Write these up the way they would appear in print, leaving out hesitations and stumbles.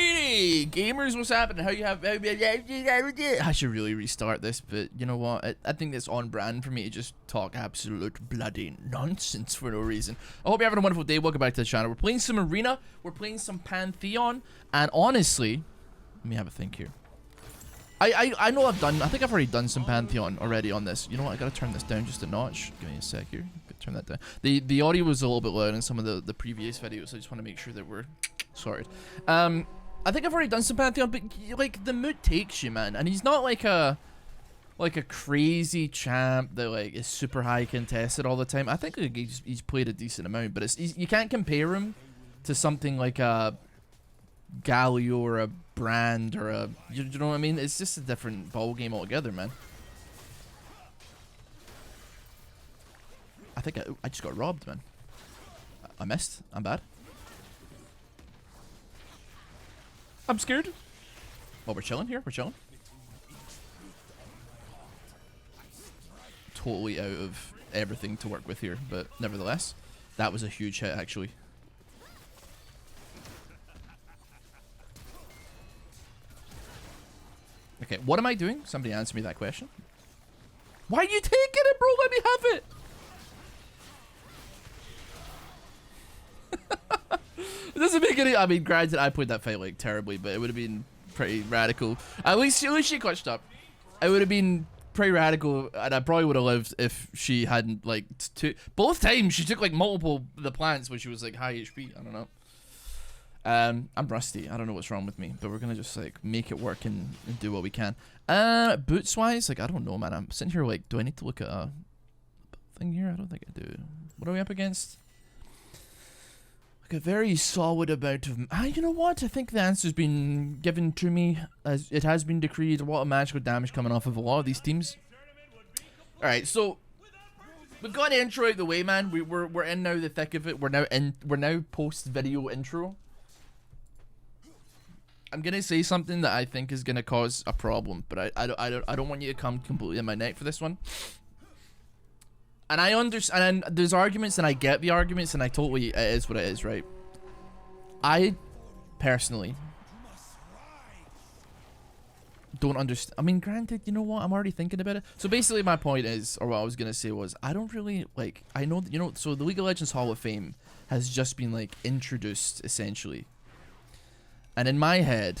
Alrighty, gamers, what's happening? How you have? I should really restart this, but you know what? I think it's on brand for me to just talk absolute bloody nonsense for no reason. I hope you're having a wonderful day. Welcome back to the channel. We're playing some Arena. We're playing some Pantheon, and honestly, let me have a think here. I know I've done. I think I've already done some Pantheon already on this. You know what? I gotta turn this down just a notch. Give me a sec here. Turn that down. The audio was a little bit loud in some of the previous videos. So I just want to make sure that we're sorted. I think I've already done some Pantheon, but like the mood takes you, man. And he's not like a crazy champ that like is super high contested all the time. I think like, he's played a decent amount, but you can't compare him to something like a Galio or a Brand or a you know what I mean? It's just a different ball game altogether, man. I think I just got robbed, man. I missed. I'm bad. I'm scared. Well, we're chilling here. We're chilling. Totally out of everything to work with here, but nevertheless, that was a huge hit, actually. Okay, what am I doing? Somebody answer me that question. Why are you taking it, bro? Let me have it. It doesn't make any. I mean, granted, I played that fight like terribly, but it would have been pretty radical. At least she clutched up. It would have been pretty radical, and I probably would have lived if she hadn't like both times she took like multiple the plants when she was like high HP. I don't know. I'm rusty. I don't know what's wrong with me, but we're gonna just like make it work and do what we can. Boots wise, like I don't know, man. I'm sitting here like, do I need to look at a thing here? I don't think I do. What are we up against? Like a very solid amount of. You know what? I think the answer's been given to me as it has been decreed. A lot of magical damage coming off of a lot of these teams. All right, so we've got the intro out the way, man. We're in now the thick of it. We're now post video intro. I'm gonna say something that I think is gonna cause a problem, but I don't want you to come completely in my neck for this one. And I understand, and there's arguments, and I get the arguments, and I totally, it is what it is, right? I personally don't understand. I mean, granted, you know what? I'm already thinking about it. So basically, my point is, or what I was gonna say was, I don't really like. I know, you know, so the League of Legends Hall of Fame has just been like introduced essentially. And in my head,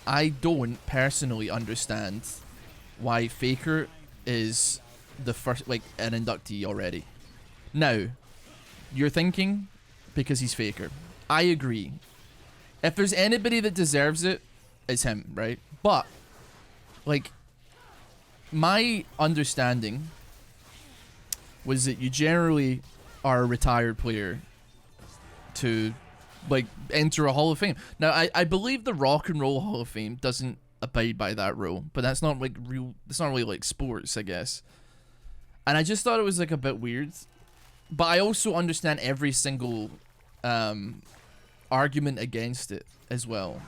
I don't personally understand why Faker is the first, like, an inductee already. Now, you're thinking because he's Faker. I agree. If there's anybody that deserves it, it's him, right? But, like, my understanding was that you generally are a retired player to like enter a Hall of Fame. Now I believe the Rock and Roll Hall of Fame doesn't abide by that rule, but that's not like real. It's not really like sports, I guess. And I just thought it was like a bit weird. But I also understand every single argument against it as well.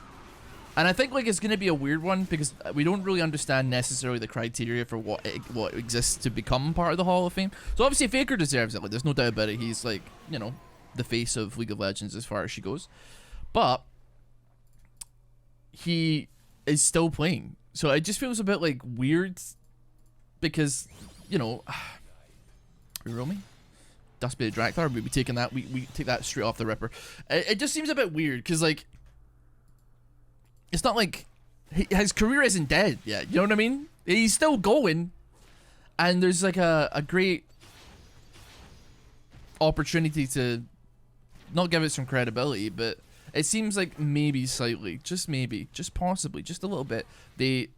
And I think like it's gonna be a weird one because we don't really understand necessarily the criteria for what exists to become part of the Hall of Fame. So obviously Faker deserves it. Like there's no doubt about it. He's like, you know, the face of League of Legends as far as she goes, but he is still playing, so it just feels a bit like weird because, you know, reroll me, Dust Bay Drakthar, we'd be taking that, we take that straight off the ripper. It just seems a bit weird because like it's not like his career isn't dead yet, you know what I mean? He's still going, and there's like a great opportunity to not give it some credibility, but it seems like maybe slightly, just maybe, just possibly, just a little bit,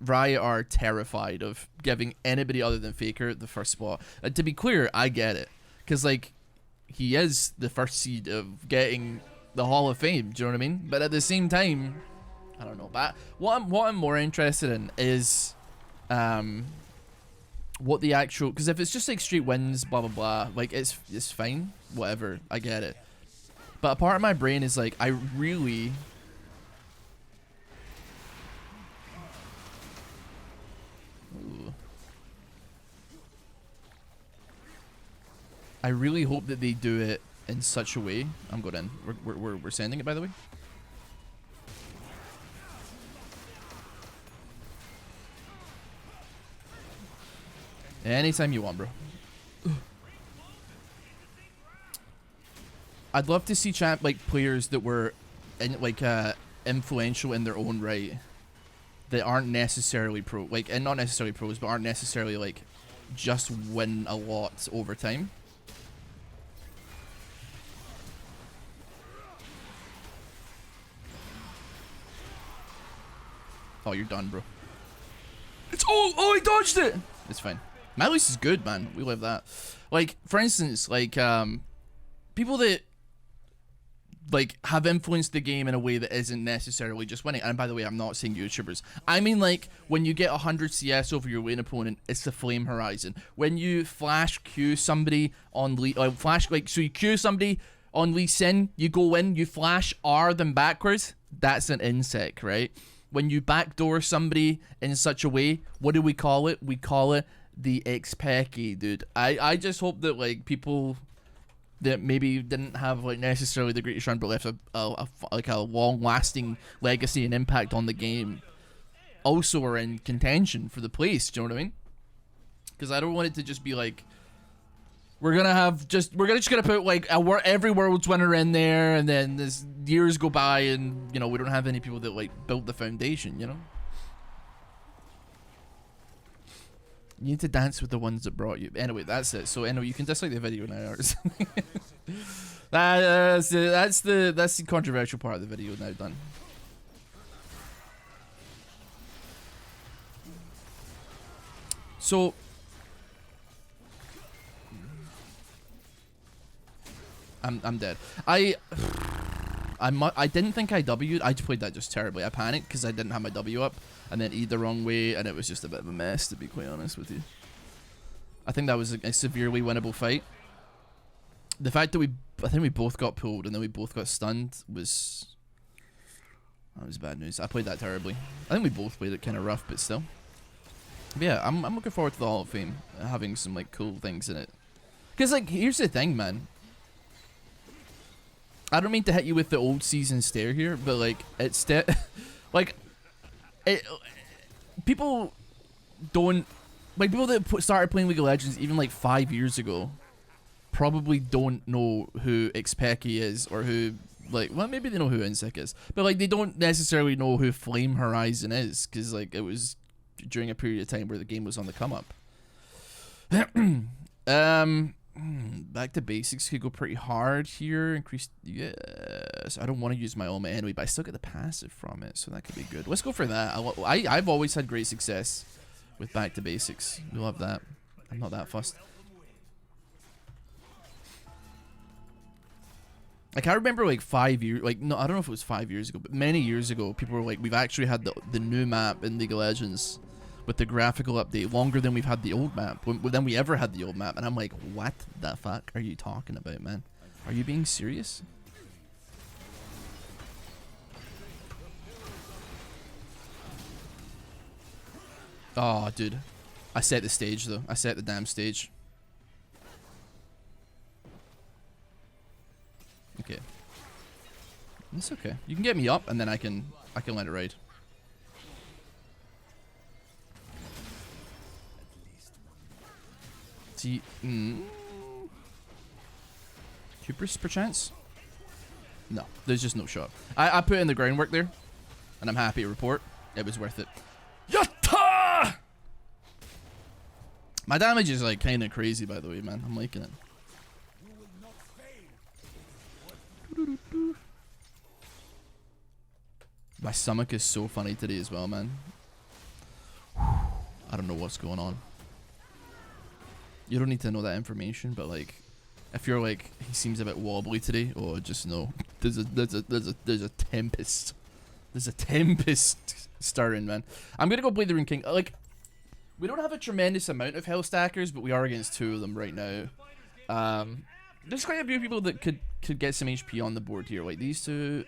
Riot are terrified of giving anybody other than Faker the first spot. And to be clear, I get it, because like he is the first seed of getting the Hall of Fame. Do you know what I mean? But at the same time, I don't know. But what I'm more interested in is what the actual, because if it's just like straight wins, blah blah blah, like it's fine, whatever, I get it. But a part of my brain is like, I really hope that they do it in such a way. I'm going in. We're sending it, by the way. Anytime you want, bro. I'd love to see like players that were influential in their own right, that aren't necessarily pro, like, and not necessarily pros, but aren't necessarily like just win a lot over time. Oh, you're done, bro. It's oh, he dodged it. It's fine. Malice is good, man. We love that. Like, for instance, like people that like have influenced the game in a way that isn't necessarily just winning. And by the way, I'm not saying YouTubers. I mean, like, when you get 100 CS over your lane opponent, it's the flame horizon. When you flash Q somebody on so you Q somebody on Lee Sin, you go in, you flash R them backwards. That's an insect, right? When you backdoor somebody in such a way, what do we call it? We call it the X-Pecky, dude. I just hope that, like, people that maybe didn't have, like, necessarily the greatest run, but left a long-lasting legacy and impact on the game, also are in contention for the place. Do you know what I mean? Because I don't want it to just be like, we're just gonna put like every Worlds winner in there, and then as years go by, and you know, we don't have any people that like built the foundation. You know, you need to dance with the ones that brought you. Anyway, that's it. So anyway, you can dislike the video now. That's the controversial part of the video now done. So I'm dead. I didn't think I W'd. I played that just terribly. I panicked because I didn't have my W up, and then E'd the wrong way, and it was just a bit of a mess, to be quite honest with you. I think that was a severely winnable fight. The fact that I think we both got pulled and then we both got stunned that was bad news. I played that terribly. I think we both played it kind of rough, but still. But yeah, I'm looking forward to the Hall of Fame having some like cool things in it. Cause like, here's the thing, man. I don't mean to hit you with the old season stare here, but like, it's like, people don't, like, people that started playing League of Legends even like 5 years ago probably don't know who Xpeki is, or who, like, well, maybe they know who Insec is, but like, they don't necessarily know who Flame Horizon is, because like, it was during a period of time where the game was on the come up. Back to basics could go pretty hard here. Increase, yes. I don't want to use my ultimate anyway, but I still get the passive from it, so that could be good. Let's go for that. I've always had great success with back to basics. We love that. I'm not that fussed. Like, I remember like 5 years, like, no, I don't know if it was 5 years ago, but many years ago, people were like, we've actually had the new map in League of Legends with the graphical update longer than we've had the old map, than we ever had the old map. And I'm like, what the fuck are you talking about, man? Are you being serious? Oh, dude. I set the stage, though. I set the damn stage. Okay. It's okay. You can get me up, and then I can let it ride. See, Cooper's perchance? No, there's just no shot. I put in the groundwork there, and I'm happy to report it was worth it. Yatta! My damage is like kind of crazy, by the way, man. I'm liking it. My stomach is so funny today as well, man. I don't know what's going on. You don't need to know that information, but like, if you're like, he seems a bit wobbly today, oh, just know there's a tempest. There's a tempest starting, man. I'm gonna go play the Rune King. Like, we don't have a tremendous amount of health stackers, but we are against 2 of them right now. There's quite a few people that could get some HP on the board here. Like these two,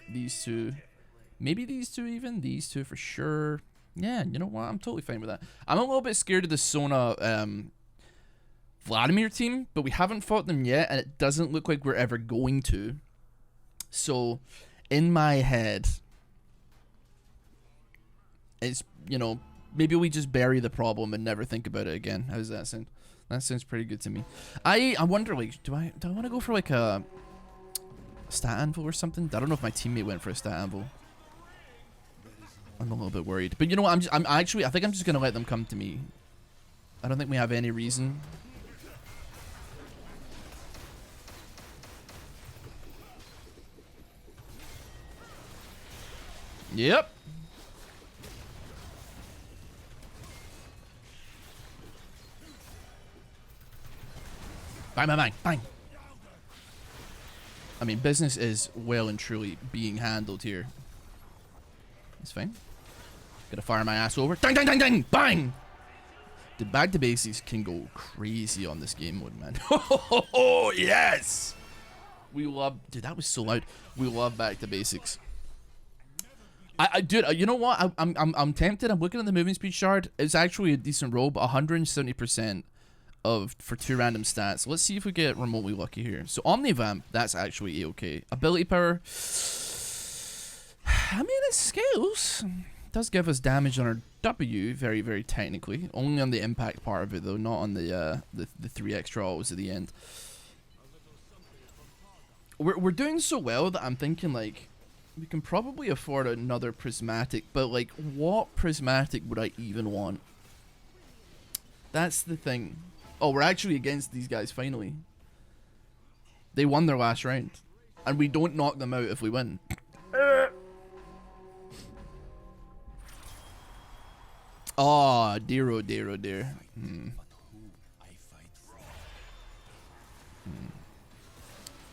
maybe these two even, these two for sure. Yeah, you know what? I'm totally fine with that. I'm a little bit scared of the Sona Vladimir team, but we haven't fought them yet, and it doesn't look like we're ever going to. So, in my head, it's, you know, maybe we just bury the problem and never think about it again. How does that sound? That sounds pretty good to me. I wonder, like, do I want to go for like a stat anvil or something? I don't know if my teammate went for a stat anvil. I'm a little bit worried, but you know what? I think I'm just gonna let them come to me. I don't think we have any reason. Yep. Bang, bang, bang, bang. I mean, business is well and truly being handled here. It's fine. Gotta fire my ass over. Dang, dang, dang, dang, bang! The back to basics can go crazy on this game mode, man. Oh, yes! We love... Dude, that was so loud. We love back to basics. Dude, you know what? I'm tempted. I'm looking at the movement speed shard. It's actually a decent roll, but 170% for 2 random stats. Let's see if we get remotely lucky here. So Omnivamp, that's actually okay. Ability power. I mean, it scales. It does give us damage on our W, very, very technically. Only on the impact part of it, though, not on the 3 extra autos at the end. We're doing so well that I'm thinking, like, we can probably afford another prismatic, but, like, what prismatic would I even want? That's the thing. Oh, we're actually against these guys, finally. They won their last round. And we don't knock them out if we win. Oh, dear, oh dear, oh dear.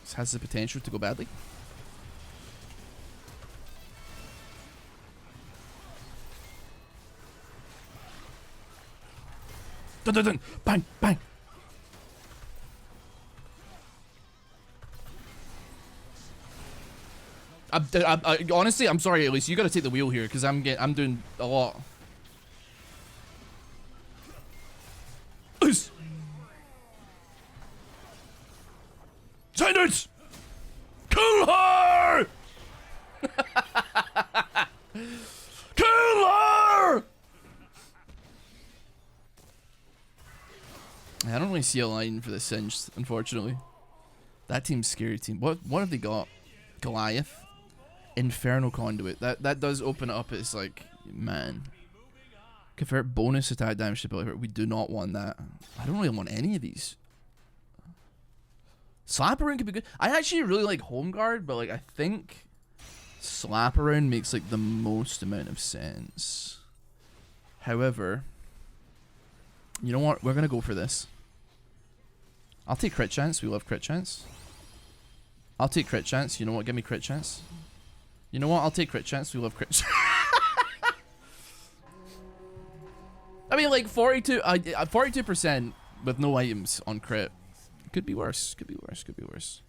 This has the potential to go badly. Dun, dun, dun. Bang, bang. Honestly, I'm sorry, Elise. You gotta take the wheel here, because I'm doing a lot. Sentence! Kill her! Kill her! I don't really see a line for the Singe, unfortunately. That team's scary team. What have they got? Goliath? Inferno Conduit. That does open it up as, like, man. Convert bonus attack damage to ability. We do not want that. I don't really want any of these. Slap around could be good. I actually really like Home Guard, but, like, I think slap around makes, like, the most amount of sense. However, you know what? We're gonna go for this. I'll take crit chance. We love crit chance. I'll take crit chance. You know what? Give me crit chance. You know what? I'll take crit chance. We love crit chance. I mean, like 42% with no items on crit. Could be worse. Could be worse. Could be worse.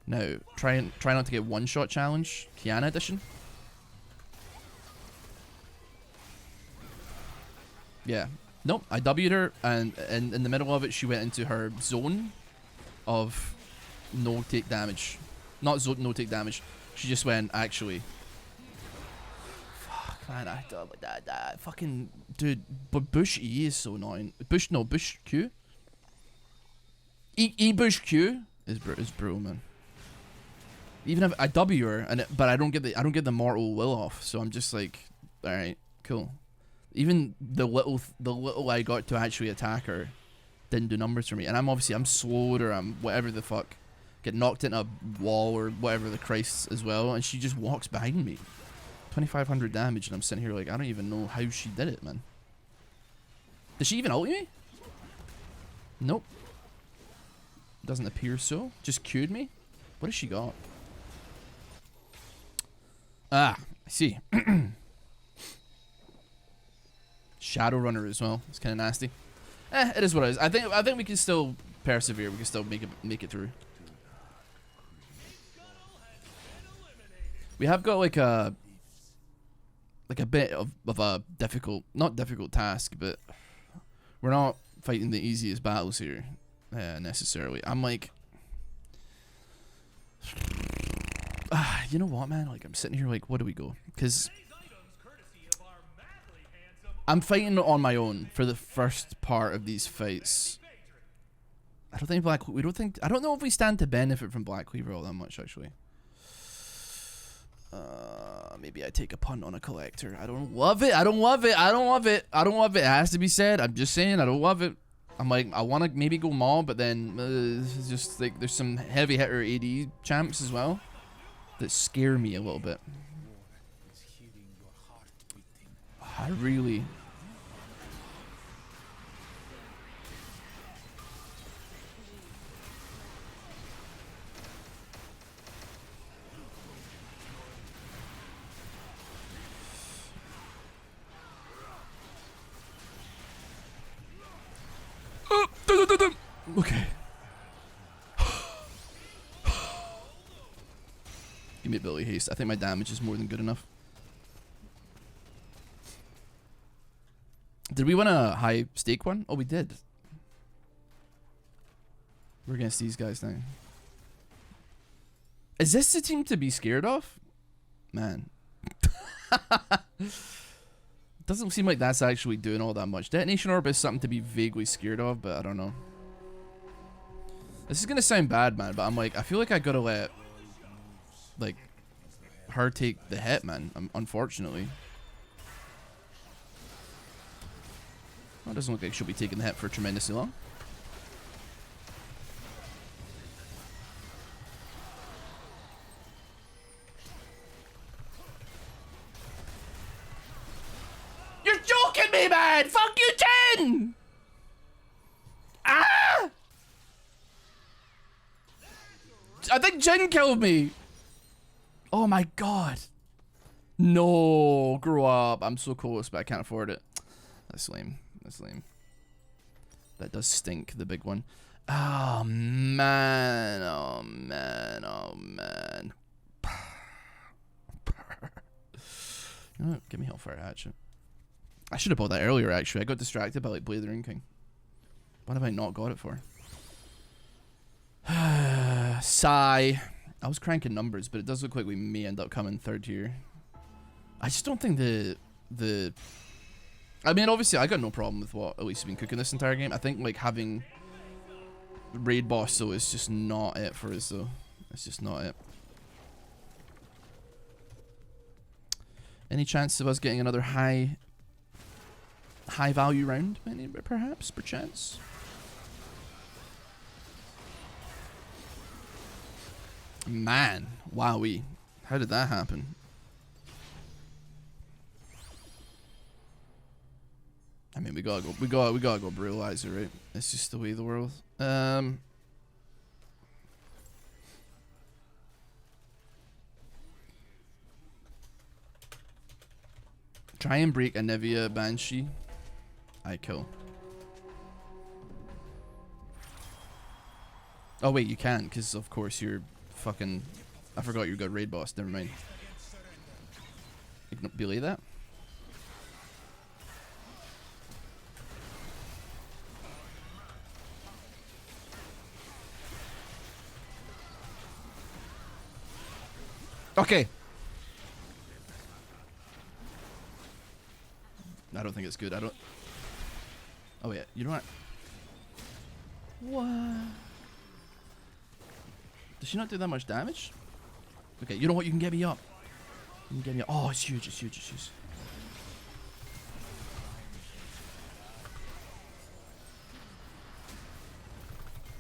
Now, try not to get one shot challenge. Kiana edition. Yeah. Nope. I W'd her, and in the middle of it, she went into her zone of no take damage. Not zone no take damage. She just went actually. Man, I fucking dude, but Bush E is so annoying. Bush Q. E Bush Q is brutal, man. Even if I W her but I don't get the mortal will off, so I'm just like, all right, cool. Even the little I got to actually attack her didn't do numbers for me, and I'm slowed or I'm whatever the fuck, get knocked into a wall or whatever the Christ as well, and she just walks behind me. 2,500 damage, and I'm sitting here like, I don't even know how she did it, man. Did she even ult me? Nope. Doesn't appear so. Just Q'd me. What has she got? Ah, I see. Shadowrunner as well. It's kind of nasty. It is what it is. I think we can still persevere. We can still make it through. We have got like a bit of a not difficult task, but we're not fighting the easiest battles here necessarily. I'm like, you know what, man? Like, I'm sitting here like, what do we go? Because I'm fighting on my own for the first part of these fights. I don't think I don't know if we stand to benefit from Black Cleaver all that much, actually. Maybe I take a punt on a collector. I don't love it. I don't love it. I don't love it. I don't love it. It has to be said. I'm just saying, I don't love it. I'm like, I want to maybe go Maul, but then it's just like there's some heavy hitter AD champs as well that scare me a little bit. I really... Okay. Give me ability haste. I think my damage is more than good enough. Did we win a high stake one? Oh, we did. We're against these guys now. Is this the team to be scared of? Man. Doesn't seem like that's actually doing all that much. Detonation Orb is something to be vaguely scared of, but I don't know. This is gonna sound bad, man, but I'm like, I feel like I gotta let, like, her take the hit, man, unfortunately. Well, it doesn't look like she'll be taking the hit for tremendously long. You're joking me, man! Fuck you, Jen! Ah! I think Jin killed me. Oh my god. No, grow up. I'm so close, but I can't afford it. That's lame. That's lame. That does stink, the big one. Oh man. Oh man. Oh man. You know what? Give me Hellfire Hatchet. I should have bought that earlier, actually. I got distracted by like Blade of the Rune King. What have I not got it for? Sigh. I was cranking numbers, but it does look like we may end up coming third here. I just don't think the I mean, obviously, I got no problem with what Elise has been cooking this entire game. I think like having raid boss though is just not it for us though. It's just not it. Any chance of us getting another high value round? Maybe, perhaps, perchance. Man, wowee. How did that happen? I mean, we gotta go brutalizer, right? It's just the way of the world. Try and break a Nevia Banshee. I kill. Oh wait, you can, because of course you're fucking... I forgot you got raid boss, never mind. Belay that? Okay. I don't think it's good. I don't... Oh yeah, you know what? What? Does she not do that much damage? Okay, you know what? You can get me up. You can get me up. Oh, it's huge, it's huge, it's huge.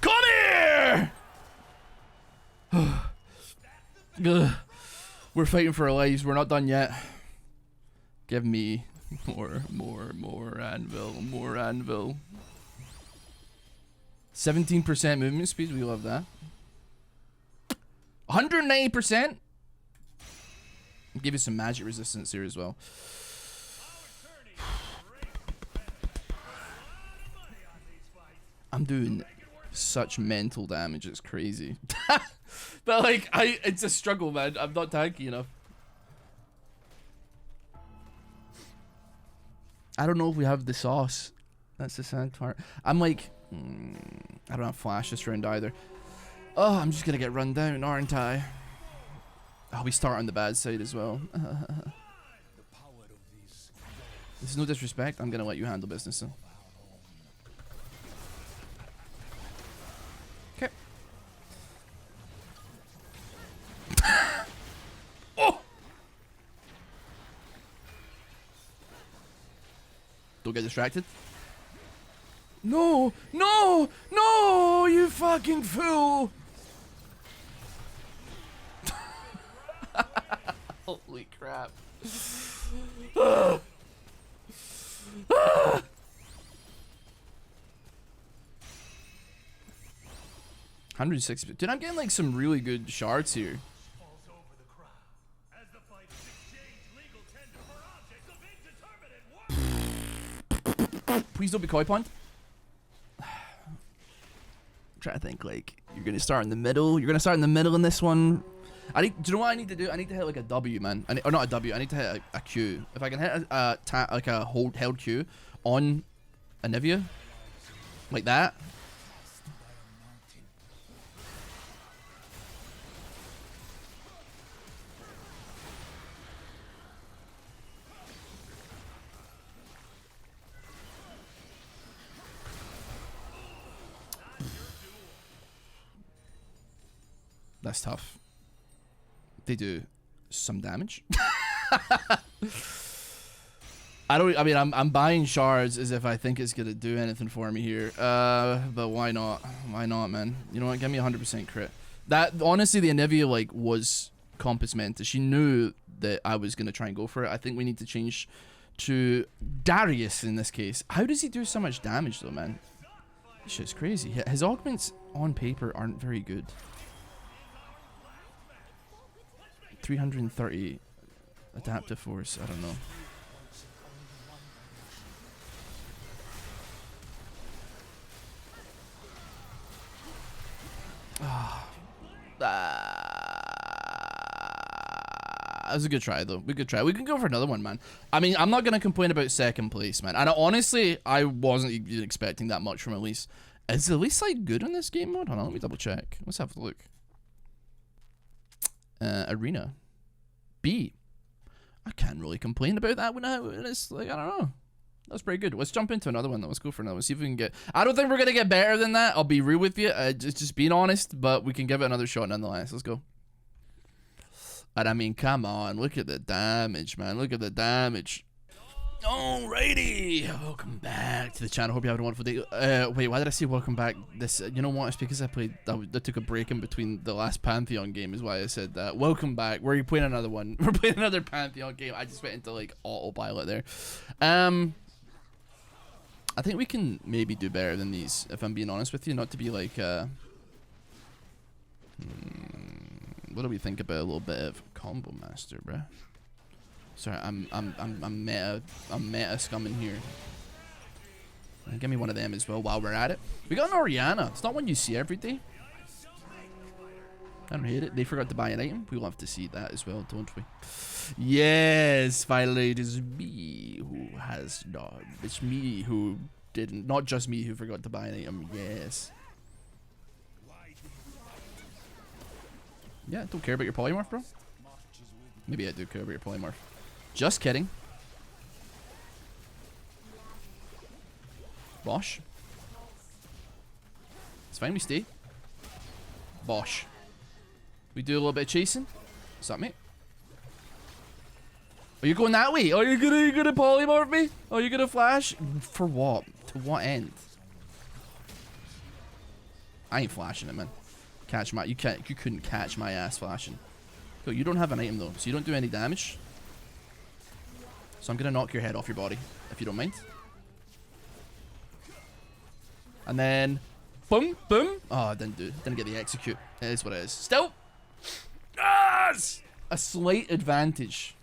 Come here! Ugh. We're fighting for our lives. We're not done yet. Give me more anvil, more anvil. 17% movement speed. We love that. 190%. Give you some magic resistance here as well. I'm doing such mental damage. It's crazy. But like, it's a struggle, man. I'm not tanky enough. I don't know if we have the sauce. That's the sad part. I'm like, I don't have flash this round either. Oh, I'm just gonna get run down, aren't I? Oh, we start on the bad side as well. This is no disrespect. I'm gonna let you handle business, though. Don't get distracted. No! No! No! You fucking fool! Holy crap. 160. Dude, I'm getting like some really good shards here. Please don't be koi pond. I'm trying to think, like, you're gonna start in the middle. You're gonna start in the middle in this one. Do you know what I need to do? I need to hit like a W, man. Or not a W. I need to hit a Q. If I can hit like a held Q on Anivia, like that. That's tough. They do some damage. I mean, I'm buying shards as if I think it's gonna do anything for me here. But why not? Why not, man? You know what? Give me 100% crit. That honestly, the Anivia like was compass mentis. She knew that I was gonna try and go for it. I think we need to change to Darius in this case. How does he do so much damage though, man? This shit's crazy. His augments on paper aren't very good. 330 adaptive force. I don't know. That was a good try though. We could try. We can go for another one, man. I mean, I'm not gonna complain about second place, man. And honestly, I wasn't even expecting that much from Elise. Is Elise like good in this game mode? Hold on, let me double check. Let's have a look. Arena B. I can't really complain about that when it's like, I don't know. That's pretty good. Let's jump into another one though. Let's go for another one. See if we can get. I don't think we're gonna get better than that. I'll be real with you. Just being honest, but we can give it another shot nonetheless. Let's go. And I mean, come on. Look at the damage, man. Look at the damage. Alrighty, welcome back to the channel. Hope you have a wonderful day. Wait, why did I say welcome back? This, you know what? It's because I took a break in between the last Pantheon game. Is why I said that. Welcome back. We're playing another one. We're playing another Pantheon game. I just went into like autopilot there. I think we can maybe do better than these. If I'm being honest with you, not to be like. What do we think about a little bit of Combo Master, bruh? Sorry, I'm meta scumming here. Give me one of them as well while we're at it. We got an Orianna. It's not one you see every day. I don't hate it. They forgot to buy an item. We'll have to see that as well, don't we? Yes, finally it is me who has not. It's me who didn't. Not just me who forgot to buy an item. Yes. Yeah, don't care about your polymorph, bro. Maybe I do care about your polymorph. Just kidding. Bosh. It's fine, we stay. Bosh. We do a little bit of chasing. What's up, mate? Are you going that way? Are you gonna polymorph me? Are you gonna flash? For what? To what end? I ain't flashing it, man. Catch my you couldn't catch my ass flashing. Yo, you don't have an item though, so you don't do any damage. So I'm gonna knock your head off your body, if you don't mind. And then boom, boom. Oh, I didn't get the execute. It is what it is. Still, yes! A slight advantage.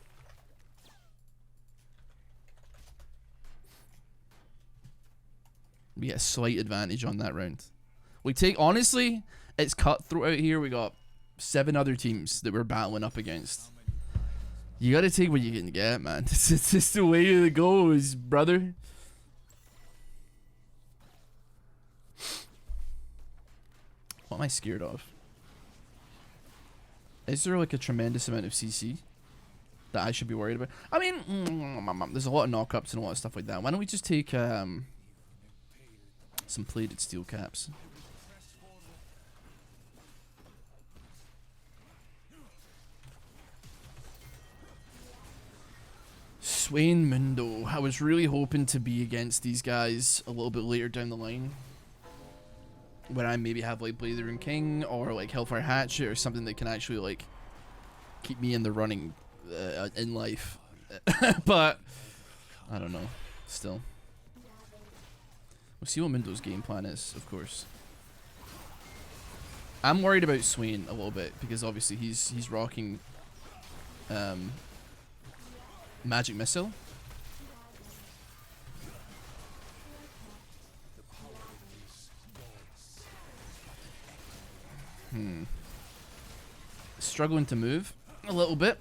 We get a slight advantage on that round. We take, honestly, it's cutthroat out here. We got 7 other teams that we're battling up against. You gotta take what you can get, man. It's just the way it goes, brother. What am I scared of? Is there like a tremendous amount of CC that I should be worried about? I mean, there's a lot of knockups and a lot of stuff like that. Why don't we just take some plated steel caps? Swain Mundo. I was really hoping to be against these guys a little bit later down the line, when I maybe have like Blade Rune King or like Hellfire Hatchet or something that can actually like keep me in the running in life. But I don't know. Still, we'll see what Mundo's game plan is, of course. I'm worried about Swain a little bit because obviously he's rocking Magic Missile. Struggling to move a little bit.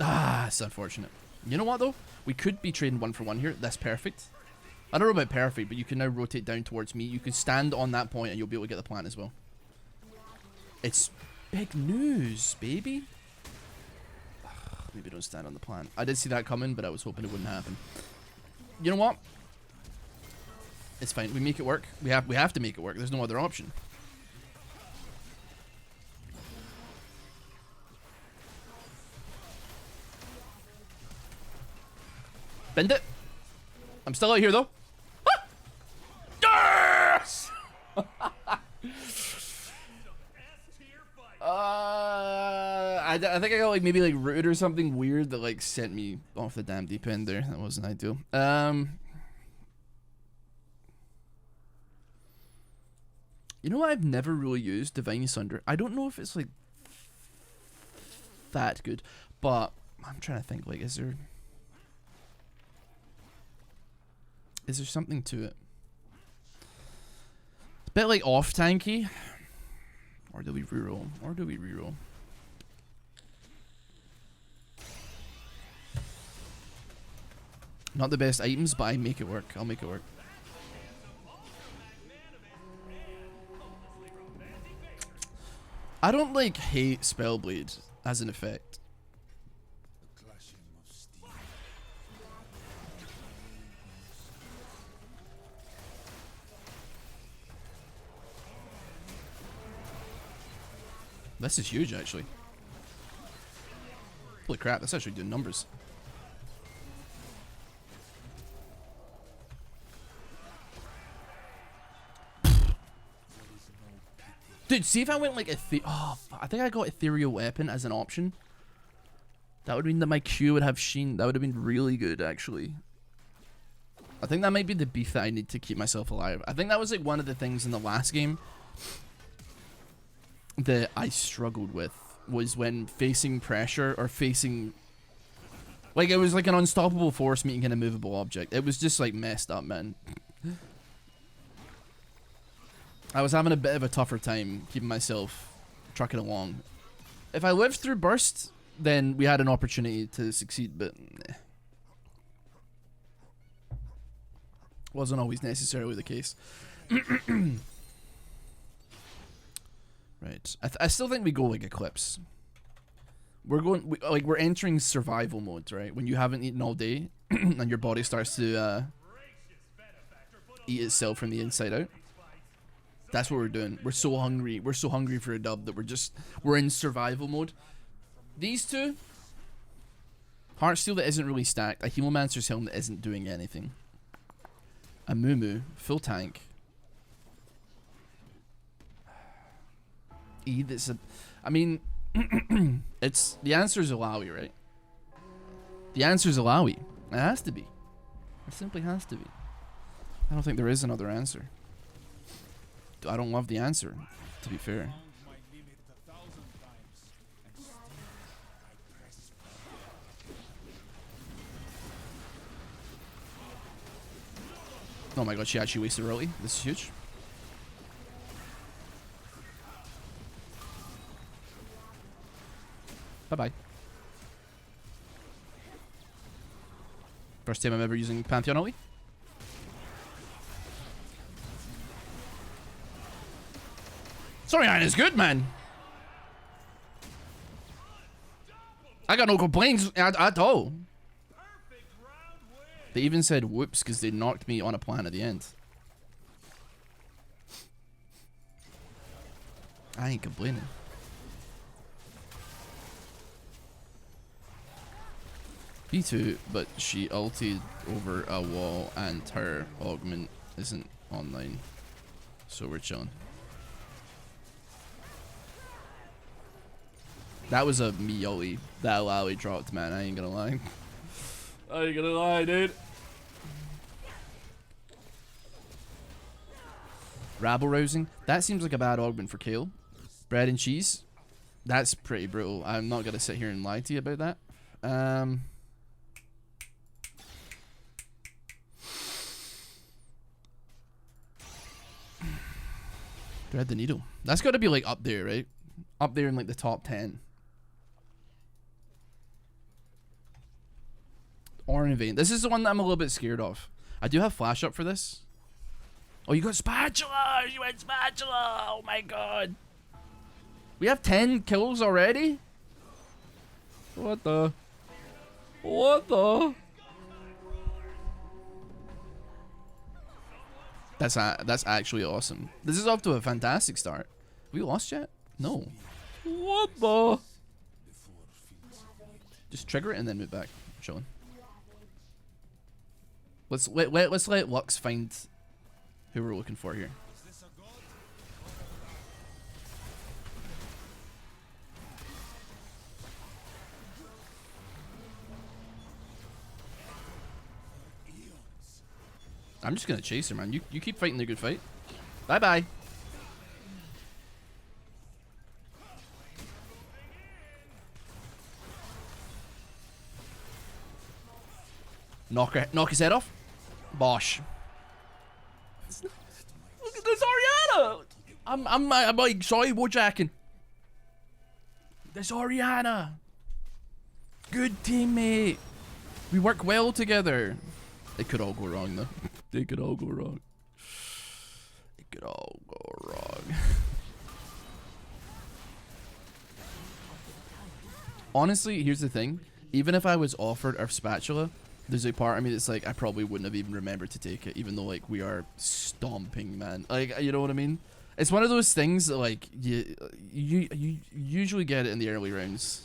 Ah, it's unfortunate. You know what though? We could be trading 1-for-1 here. That's perfect. I don't know about perfect, but you can now rotate down towards me. You can stand on that point and you'll be able to get the plant as well. It's big news, baby. Maybe don't stand on the plant. I did see that coming, but I was hoping it wouldn't happen. You know what? It's fine. We make it work. We have to make it work. There's no other option. Bend it. I'm still out here though. Ah! Yes! I think I got like maybe like rooted or something weird that like sent me off the damn deep end there. That wasn't ideal. You know what I've never really used? Divine Asunder. I don't know if it's like that good, but I'm trying to think like is there something to it? It's a bit like off tanky. Or do we reroll? Or do we reroll? Not the best items, but I make it work. I'll make it work. I don't like hate Spellblade as an effect. This is huge, actually. Holy crap, that's actually doing numbers. Dude, see if I went like I think I got Ethereal Weapon as an option. That would mean that my Q would have Sheen. That would have been really good, actually. I think that might be the beef that I need to keep myself alive. I think that was like one of the things in the last game that I struggled with, was when facing pressure or facing, like, it was like an unstoppable force meeting an immovable object. It was just like messed up, man. I was having a bit of a tougher time keeping myself trucking along. If I lived through burst, then we had an opportunity to succeed, but wasn't always necessarily the case. Right. I still think we go like Eclipse. We're entering survival mode, right? When you haven't eaten all day and your body starts to eat itself from the inside out. That's what we're doing. We're so hungry. We're so hungry for a dub that we're in survival mode. These two, Heartsteel that isn't really stacked, a Hemomancer's Helm that isn't doing anything, a Moo full tank. That's a, I mean, it's, the answer is Alawi, right? The answer is Alawi. It has to be. It simply has to be. I don't think there is another answer. I don't love the answer, to be fair. Oh my god, she actually wasted early. This is huge. Bye-bye. First time I'm ever using Pantheon Oli. Sorry, Iron is good, man. I got no complaints at all. They even said whoops because they knocked me on a plan at the end. I ain't complaining. B2, but she ulted over a wall and her augment isn't online. So we're chilling. That was a me ulti. That lally dropped, man. I ain't gonna lie. I ain't gonna lie, dude. Rabble rousing. That seems like a bad augment for Kale. Bread and cheese. That's pretty brutal. I'm not gonna sit here and lie to you about that. Thread the needle. That's got to be like up there, right? Up there in like the top 10. Orange vein. This is the one that I'm a little bit scared of. I do have flash up for this. Oh, you got spatula! You went spatula! Oh my god. We have 10 kills already? What the? What the? That's actually awesome. This is off to a fantastic start. We lost yet? No. What the? Just trigger it and then move back. I'm chilling. Let's let Lux find who we're looking for here. I'm just gonna chase her, man. You keep fighting the good fight. Bye bye. Knock his head off. Bosh. Look at this Oriana. I'm like sorry, Wojacking. This Oriana. Good teammate. We work well together. It could all go wrong though. It could all go wrong. It could all go wrong. Honestly, here's the thing. Even if I was offered our spatula, there's a part of me that's like, I probably wouldn't have even remembered to take it, even though like we are stomping, man. Like, you know what I mean? It's one of those things that like you usually get it in the early rounds.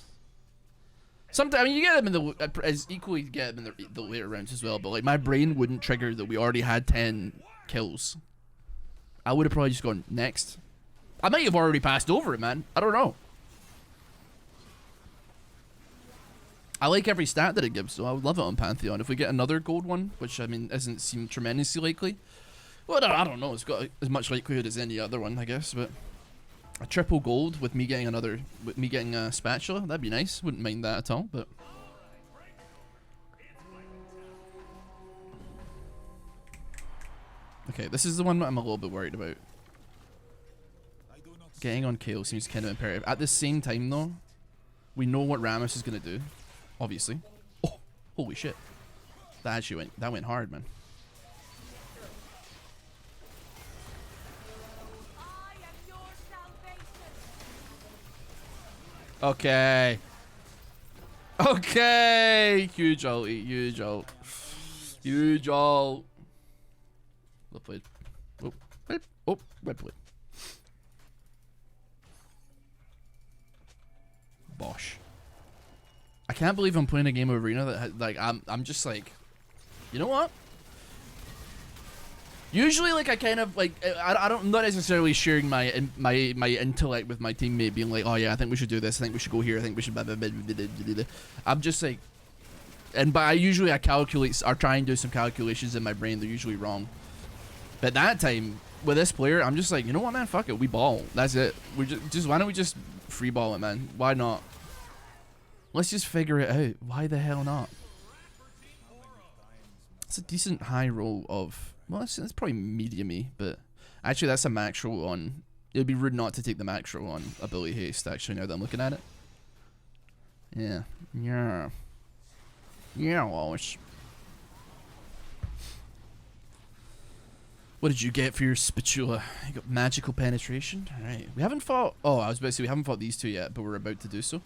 Sometimes I mean, you get them in the as equally get them in the later rounds as well. But like my brain wouldn't trigger that we already had 10 kills. I would have probably just gone next. I might have already passed over it, man. I don't know. I like every stat that it gives, so I would love it on Pantheon. If we get another gold one, which I mean doesn't seem tremendously likely. Well, I don't know. It's got as much likelihood as any other one, I guess. But a triple gold with me getting a spatula, that'd be nice. Wouldn't mind that at all. But okay, this is the one that I'm a little bit worried about. Getting on KO seems kind of imperative. At the same time, though, we know what Rammus is gonna do. Obviously. Oh, holy shit! That actually went hard, man. Okay. Okay. Huge ulti. Huge ult. Huge ult. Well played. Oh, well played. Bosh. I can't believe I'm playing a game of Arena that like I'm just like, you know what? Usually, like I kind of like I'm not necessarily sharing my intellect with my teammate, being like, oh yeah, I think we should do this. I think we should go here. I think we should. Blah, blah, blah, blah, blah, blah, blah. I'm just like, and but I calculate or try and do some calculations in my brain. They're usually wrong. But that time with this player, I'm just like, you know what, man? Fuck it, we ball. That's it. We just why don't we just free ball it, man? Why not? Let's just figure it out. Why the hell not? It's a decent high roll of. Well, it's probably medium-y, but actually that's a max roll on. It would be rude not to take the max roll on ability haste, actually, now that I'm looking at it. Yeah. Yeah. Yeah, Wallace. What did you get for your spatula? You got magical penetration? Alright. We haven't fought... Oh, I was about to say we haven't fought these two yet, but we're about to do so.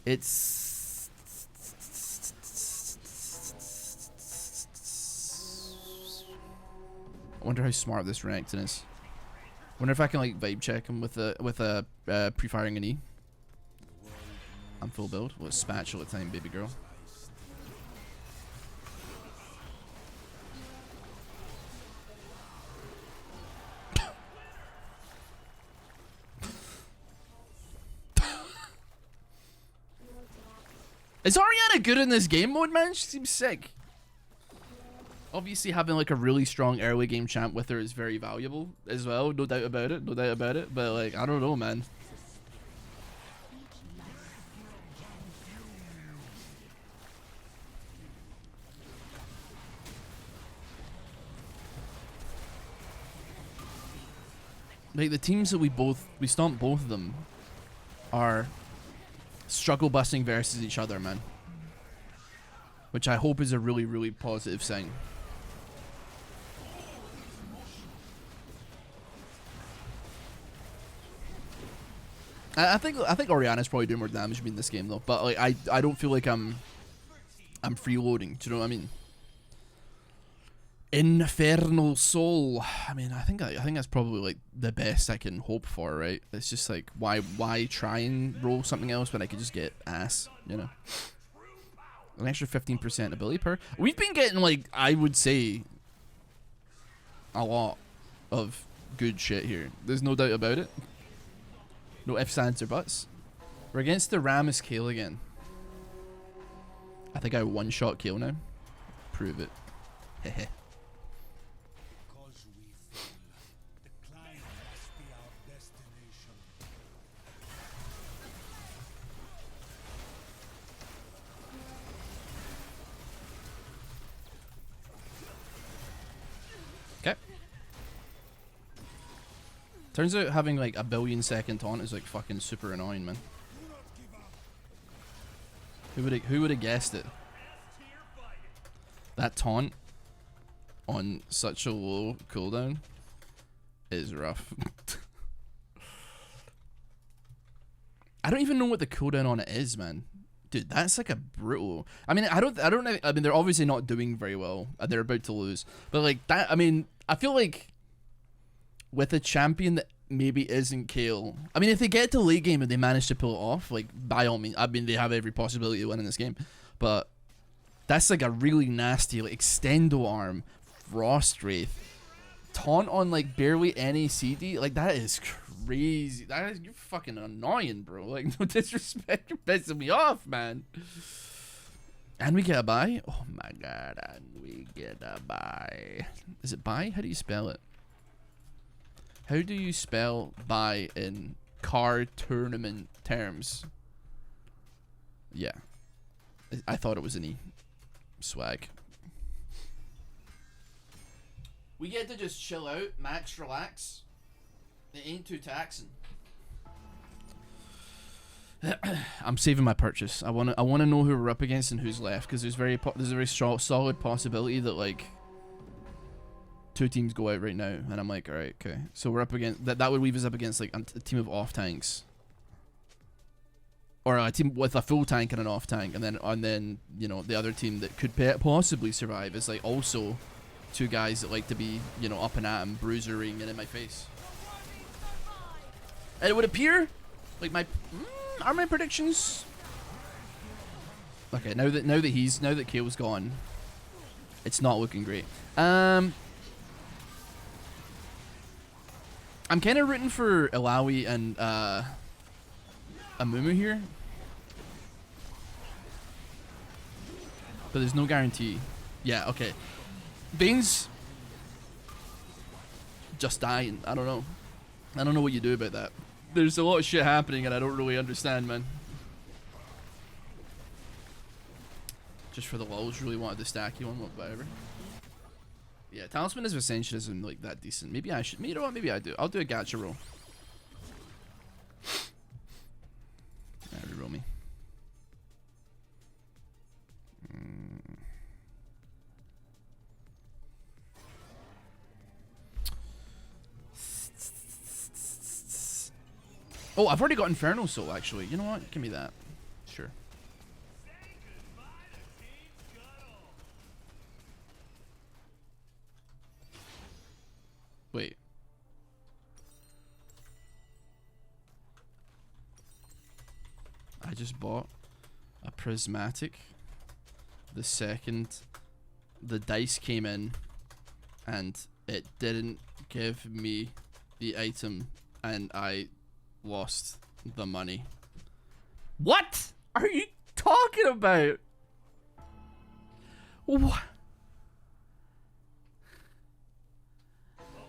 It's... I wonder how smart this Renekton is. Wonder if I can like vibe check him with a pre-firing an E. I'm full build. Well, it's spatula time, baby girl. Is Orianna good in this game mode, man? She seems sick. Obviously, having like a really strong early game champ with her is very valuable as well. No doubt about it. No doubt about it. But like, I don't know, man. Like the teams that we stomped both of them are struggle busting versus each other, man. Which I hope is a really, really positive sign. I think Orianna's probably doing more damage to me in this game though, but like I don't feel like I'm freeloading. Do you know what I mean? Infernal Soul. I mean, I think that's probably like the best I can hope for, right? It's just like why try and roll something else when I could just get ass, you know? An extra 15% ability per. We've been getting like, I would say, a lot of good shit here. There's no doubt about it. No ifs, ands, or buts. We're against the Rammus Kale again. I think I one-shot Kale now. Prove it. Hehe. Okay. Turns out having like a billion-second taunt is like fucking super annoying, man. Who would have guessed it? That taunt on such a low cooldown is rough. I don't even know what the cooldown on it is, man. Dude, that's like a brutal. I mean, I don't know. I mean, they're obviously not doing very well. They're about to lose. But like that, I mean, I feel like with a champion that maybe isn't Kale. I mean, if they get to late game and they manage to pull it off, like by all means, I mean, they have every possibility of winning this game. But that's like a really nasty like extendo arm, Frost Wraith, taunt on like barely any CD. Like that is crazy. That is, you're fucking annoying, bro. Like no disrespect, you're pissing me off, man. And we get a buy. Oh my god, and we get a buy. Is it buy? How do you spell it? How do you spell buy in card tournament terms? Yeah, I thought it was an E. Swag. We get to just chill out, max relax. It ain't too taxing. I'm saving my purchase. I wanna know who we're up against and who's left, because there's a very solid possibility that like two teams go out right now, and I'm like, all right, okay. So we're up against that would leave us up against like a team of off tanks, or a team with a full tank and an off tank, and then you know the other team that could possibly survive is like also two guys that like to be, you know, up and at him, bruisering and in my face. And it would appear like are my predictions okay now that Kale's gone, it's not looking great. I'm kind of rooting for Ilawi and Amumu here, but there's no guarantee. Yeah, okay. Bane's just dying. I don't know what you do about that. There's a lot of shit happening and I don't really understand, man. Just for the lulz, really wanted to stack you on, whatever. Yeah, Talisman of Ascension isn't like that decent. Maybe I should. You know what? Maybe I do. I'll do a gacha roll. Reroll me. Oh, I've already got Infernal Soul, actually. You know what? Give me that. Sure. Wait. I just bought a prismatic the second the dice came in, and it didn't give me the item, and I lost the money. What? Are you talking about? What?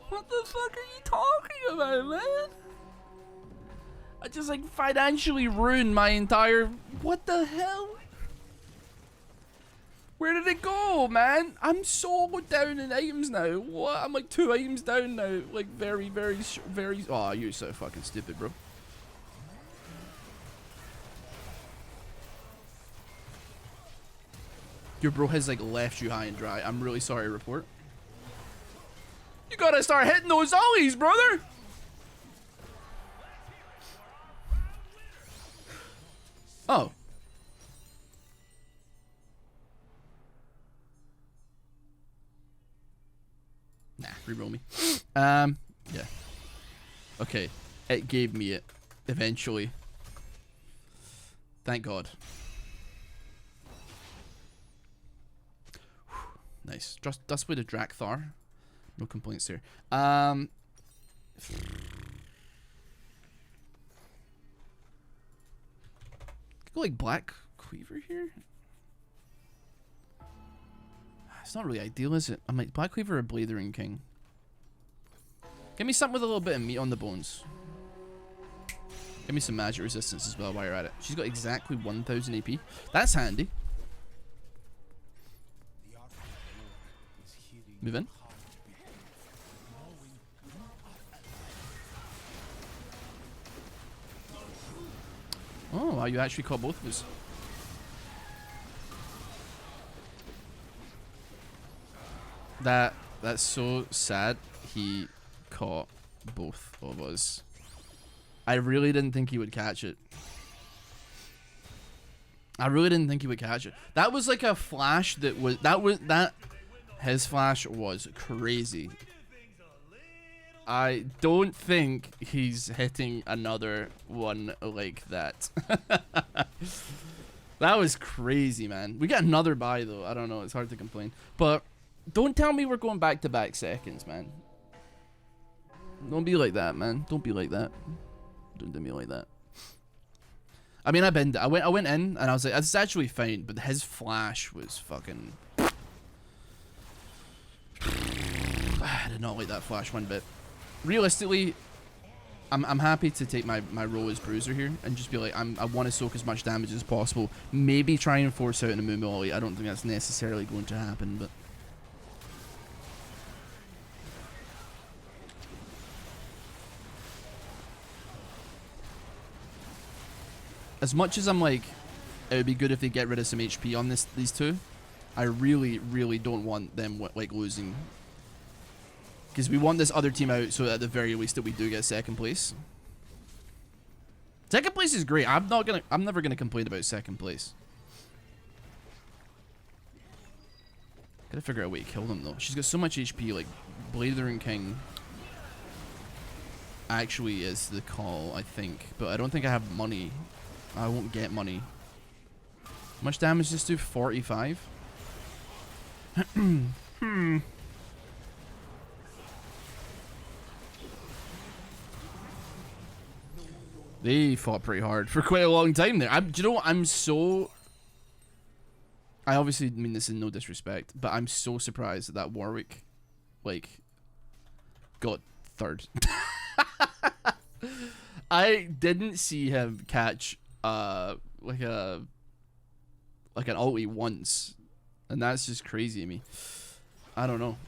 What the fuck are you talking about, man? I just like financially ruined my entire... What the hell? Where did it go, man? I'm so down in items now. What? I'm like 2 items down now. Like very... Oh, you're so fucking stupid, bro. Your bro has like left you high and dry. I'm really sorry to report. You gotta start hitting those ollies, brother! Oh. Nah, reroll me. Yeah. Okay. It gave me it. Eventually. Thank God. Nice. Just dust with a Drakthar. No complaints here. Go like Black Cleaver here? It's not really ideal, is it? I'm like Black Cleaver or Blathering King. Give me something with a little bit of meat on the bones. Give me some magic resistance as well while you're at it. She's got exactly 1000 AP. That's handy. Move in. Oh, wow, you actually caught both of us. That's so sad. He caught both of us. I really didn't think he would catch it. I really didn't think he would catch it. That was like a flash that his flash was crazy. I don't think he's hitting another one like that. That was crazy, man. We got another buy though. I don't know. It's hard to complain. But don't tell me we're going back-to-back seconds, man. Don't be like that, man. Don't be like that. Don't do me like that. I mean, I went in and I was like, that's actually fine. But his flash was fucking... I did not like that flash one bit. Realistically, I'm happy to take my role as bruiser here and just be like, I want to soak as much damage as possible. Maybe try and force out an Amumu Ollie. I don't think that's necessarily going to happen, but as much as I'm like, it would be good if they get rid of some HP on these two, I really don't want them like losing. Because we want this other team out, so at the very least that we do get second place. Second place is great. I'm never gonna complain about second place. Gotta figure out a way to kill them though. She's got so much HP. Like Blathering King actually is the call, I think, but I don't think I have money. I won't get money. How much damage does this do? 45. They fought pretty hard for quite a long time there. Do you know what? I obviously mean this in no disrespect, but I'm so surprised that Warwick, like, got third. I didn't see him catch, like an ulti once, and that's just crazy to me. I don't know.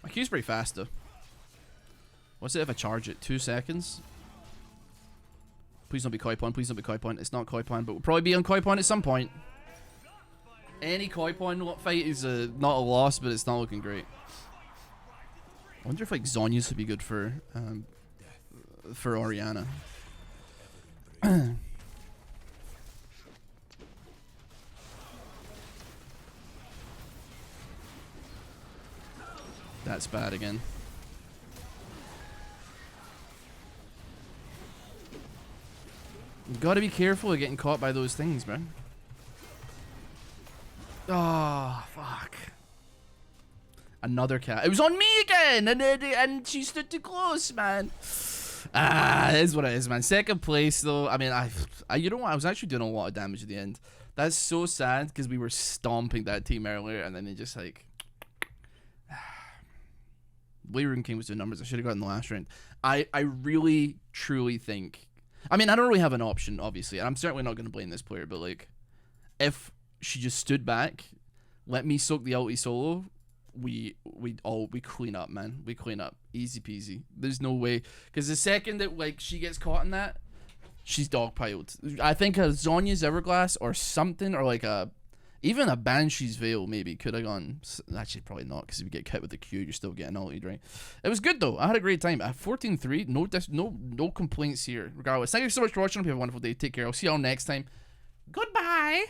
My Q's pretty fast though. What's it if I charge it? 2 seconds? Please don't be Koi Pond. Please don't be Koi Pond. It's not Koi Pond, but we'll probably be on Koi Pond at some point. Any Koi Pond fight is not a loss, but it's not looking great. I wonder if like Zhonya's would be good for Orianna. That's bad again. You gotta be careful of getting caught by those things, man. Oh, fuck. Another cat. It was on me again, and she stood too close, man. It is what it is, man. Second place, though. I mean, I you know what? I was actually doing a lot of damage at the end. That's so sad because we were stomping that team earlier, and then they just like. Wayroon King was doing numbers. I should have gotten the last round. I really, truly think. I mean, I don't really have an option, obviously, and I'm certainly not going to blame this player, but like, if she just stood back, let me soak the ulti solo, we clean up, man. We clean up, easy peasy. There's no way, because the second that like she gets caught in that, she's dogpiled. I think a Zhonya's Everglass or something, or like even a Banshee's Veil maybe could have gone. Actually, probably not, because if you get hit with the Q, you're still getting ulted, right? It was good though. I had a great time. 14-3, no complaints here. Regardless, thank you so much for watching. Hope you have a wonderful day. Take care. I'll see y'all next time. Goodbye.